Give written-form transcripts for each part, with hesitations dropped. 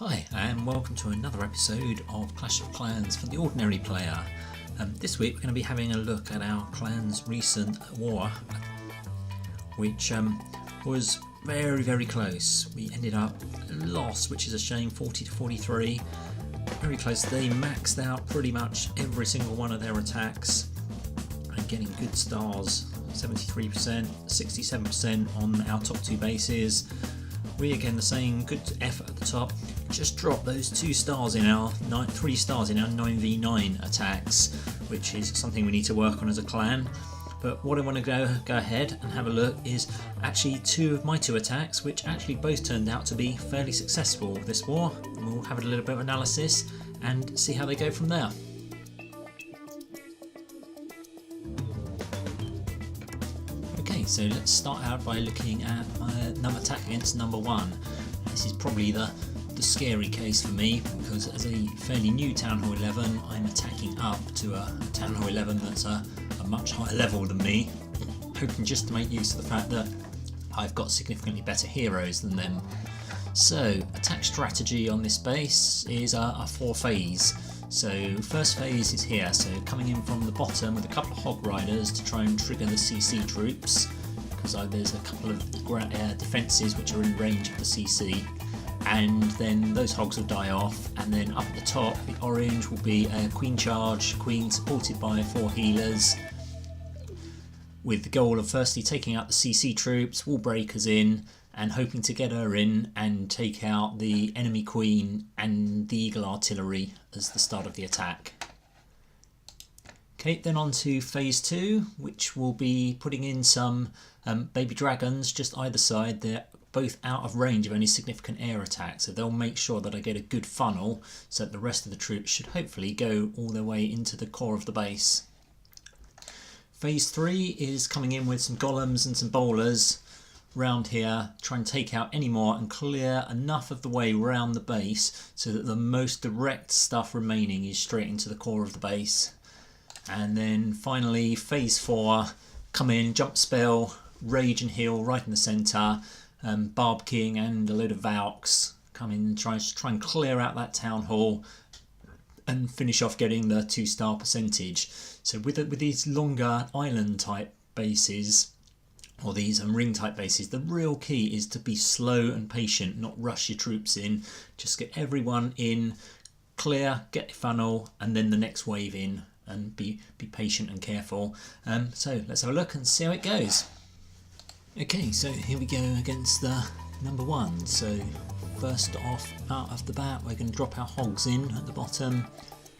Hi, and welcome to another episode of Clash of Clans for the Ordinary Player. This week we're going to be having a look at our clan's recent war, which was very close. We ended up lost, which is a shame, 40 to 43. Very close. They maxed out pretty much every single one of their attacks and getting good stars, 73%, 67% on our top two bases. We again the same, good effort at the top. Just dropped those 2 stars in our 3 stars in our 9v9 attacks, which is something we need to work on as a clan. But what I want to go ahead and have a look is actually 2 of my 2 attacks, which actually both turned out to be fairly successful this war. And we'll have a little bit of analysis and see how they go from there. Okay, so let's start out by looking at my attack against number 1. This is probably the scary case for me, because as a fairly new Town Hall 11 I'm attacking up to a Town Hall 11 that's a much higher level than me, hoping just to make use of the fact that I've got significantly better heroes than them. So attack strategy on this base is a 4-phase. So first phase is here, so coming in from the bottom with a couple of hog riders to try and trigger the CC troops, because there's a couple of defences which are in range of the CC. And then those hogs will die off, and then up at the top the orange will be a queen charge, queen supported by 4 healers, with the goal of firstly taking out the CC troops, wall breakers in, and hoping to get her in and take out the enemy queen and the eagle artillery as the start of the attack. Okay, then on to phase 2, which will be putting in some baby dragons just either side. They're both out of range of any significant air attack, so they'll make sure that I get a good funnel so that the rest of the troops should hopefully go all their way into the core of the base. Phase 3 is coming in with some golems and some bowlers round here, try and take out any more and clear enough of the way round the base so that the most direct stuff remaining is straight into the core of the base. And then finally phase 4, come in, jump spell, rage and heal right in the centre. Barb King and a load of Valks come in and try and clear out that town hall and finish off getting the 2-star percentage. So with these longer island type bases, or these ring type bases, the real key is to be slow and patient, not rush your troops in. Just get everyone in, clear, get a funnel, and then the next wave in, and be patient and careful. So let's have a look and see how it goes. Okay, so here we go against the number 1. So first off, out of the bat, we're going to drop our hogs in at the bottom,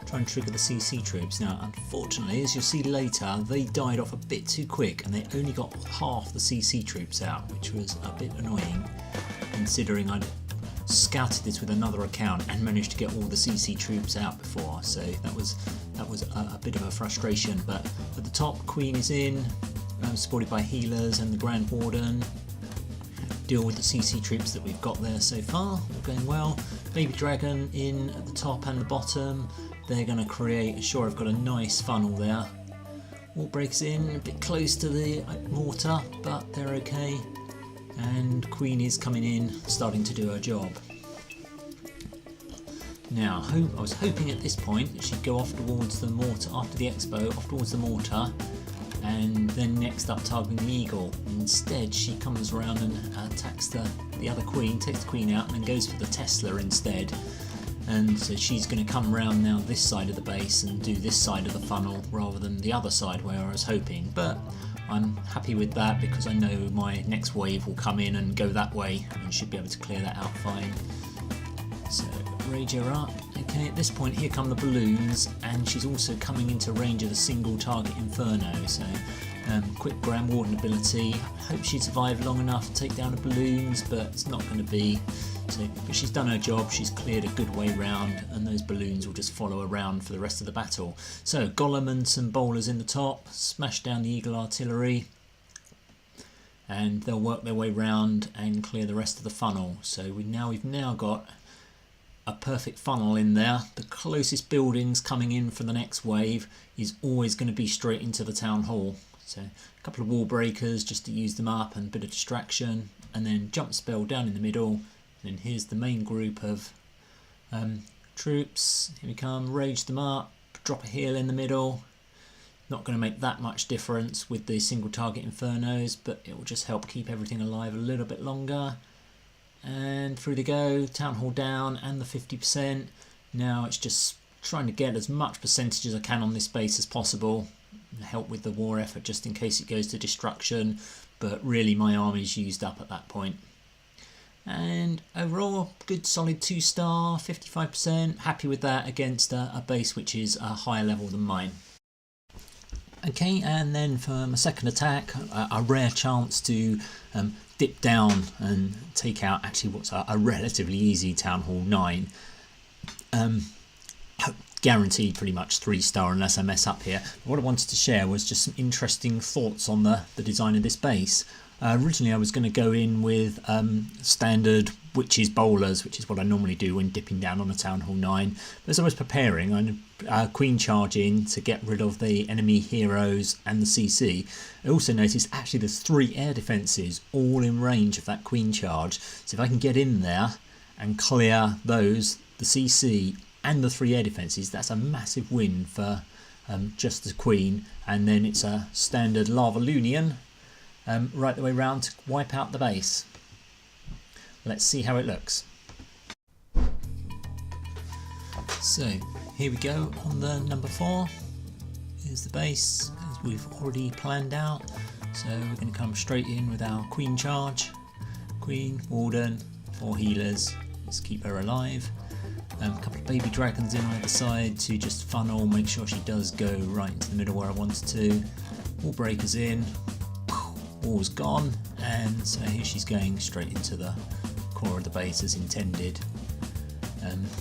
try and trigger the CC troops. Now, unfortunately, as you'll see later, they died off a bit too quick and they only got half the CC troops out, which was a bit annoying, considering I'd scouted this with another account and managed to get all the CC troops out before. So that was a bit of a frustration. But at the top, Queen is in, supported by healers and the Grand Warden. Deal with the CC troops that we've got there so far, all going well. Baby Dragon in at the top and the bottom. They're going to create, sure, I've got a nice funnel there. Wall breaks in, a bit close to the mortar, but they're okay. And Queen is coming in, starting to do her job. Now, I was hoping at this point that she'd go off towards the mortar, after the expo, off towards the mortar, and then next up targeting the eagle. Instead she comes around and attacks the other queen, takes the queen out, and then goes for the Tesla instead. And so she's going to come around now this side of the base and do this side of the funnel rather than the other side where I was hoping. But I'm happy with that because I know my next wave will come in and go that way and should be able to clear that out fine. So rage her up. Okay, at this point here come the balloons, and she's also coming into range of the single target Inferno, so quick Grand Warden ability. I hope she survived long enough to take down the balloons, but it's not going to be. But she's done her job, she's cleared a good way round, and those balloons will just follow around for the rest of the battle. So Golem and some bowlers in the top, smash down the eagle artillery, and they'll work their way round and clear the rest of the funnel. So we've now got a perfect funnel in there. The closest buildings coming in for the next wave is always going to be straight into the town hall. So a couple of wall breakers just to use them up and a bit of distraction, and then jump spell down in the middle. And here's the main group of Troops, here we come, rage them up, drop a heal in the middle. Not going to make that much difference with the single target infernos, but it will just help keep everything alive a little bit longer. And through they go, Town Hall down and the 50%. Now it's just trying to get as much percentage as I can on this base as possible. Help with the war effort just in case it goes to destruction, but really my army's used up at that point. And overall, good solid 2-star, 55%. Happy with that against a base which is a higher level than mine. Okay, and then for my second attack, a rare chance to dip down and take out actually what's a relatively easy Town Hall 9. Guaranteed pretty much 3-star unless I mess up here. What I wanted to share was just some interesting thoughts on the design of this base. Originally I was going to go in with standard witches bowlers, which is what I normally do when dipping down on a Town Hall 9. But as I was preparing, I queen charge in to get rid of the enemy heroes and the CC. I also noticed actually there's 3 air defences all in range of that queen charge. So if I can get in there and clear those, the CC and the 3 air defences, that's a massive win for just the queen. And then it's a standard Lava Lunian right the way round to wipe out the base. Let's see how it looks. So here we go on the number 4. Here's the base as we've already planned out. So we're going to come straight in with our queen charge. Queen, warden, 4 healers. Let's keep her alive. A couple of baby dragons in either side to just funnel, make sure she does go right into the middle where I wanted to. Wall breakers in. Wall's gone, and so here she's going straight into the core of the base as intended.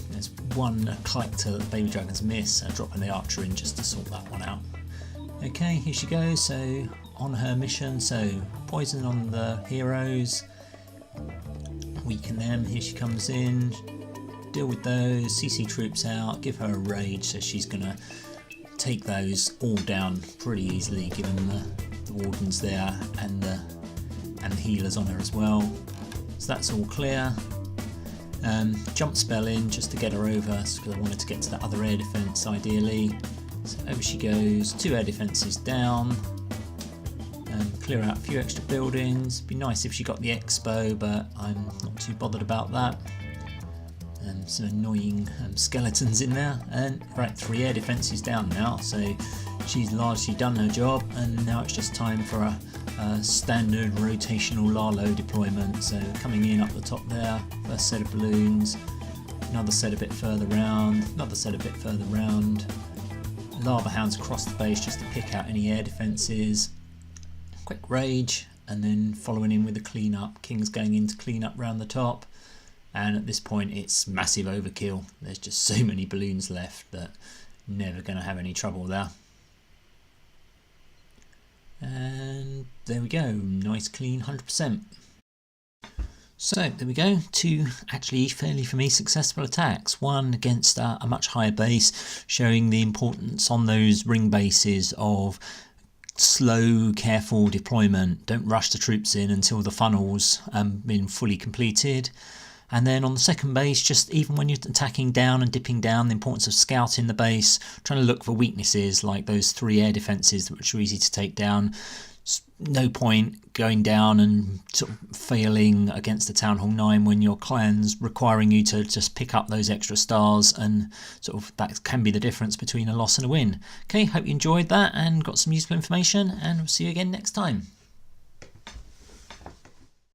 There's one collector that the baby dragons miss, dropping the archer in just to sort that one out. Okay, here she goes, so on her mission, so poison on the heroes, weaken them, here she comes in, deal with those, CC troops out, give her a rage, so she's going to take those all down pretty easily given the wardens there and the healers on her as well. So that's all clear. Jump spell in just to get her over because I wanted to get to that other air defence ideally. So over she goes, 2 air defences down. Clear out a few extra buildings. Be nice if she got the expo, but I'm not too bothered about that. Some annoying skeletons in there, and right, 3 air defences down now, so she's largely done her job, and now it's just time for a standard rotational Lalo deployment. So coming in up the top there, first set of balloons, another set a bit further round, another set a bit further round, lava hounds across the base just to pick out any air defences, quick rage, and then following in with the clean up. King's going in to clean up round the top. And at this point it's massive overkill. There's just so many balloons left that never going to have any trouble there. And there we go, nice clean 100%. So there we go, 2 actually fairly for me successful attacks. One against a much higher base, showing the importance on those ring bases of slow, careful deployment. Don't rush the troops in until the funnel's been fully completed. And then on the second base, just even when you're attacking down and dipping down, the importance of scouting the base, trying to look for weaknesses like those 3 air defences which are easy to take down. No point going down and sort of failing against the Town Hall 9 when your clan's requiring you to just pick up those extra stars, and sort of that can be the difference between a loss and a win. Okay, hope you enjoyed that and got some useful information, and we'll see you again next time.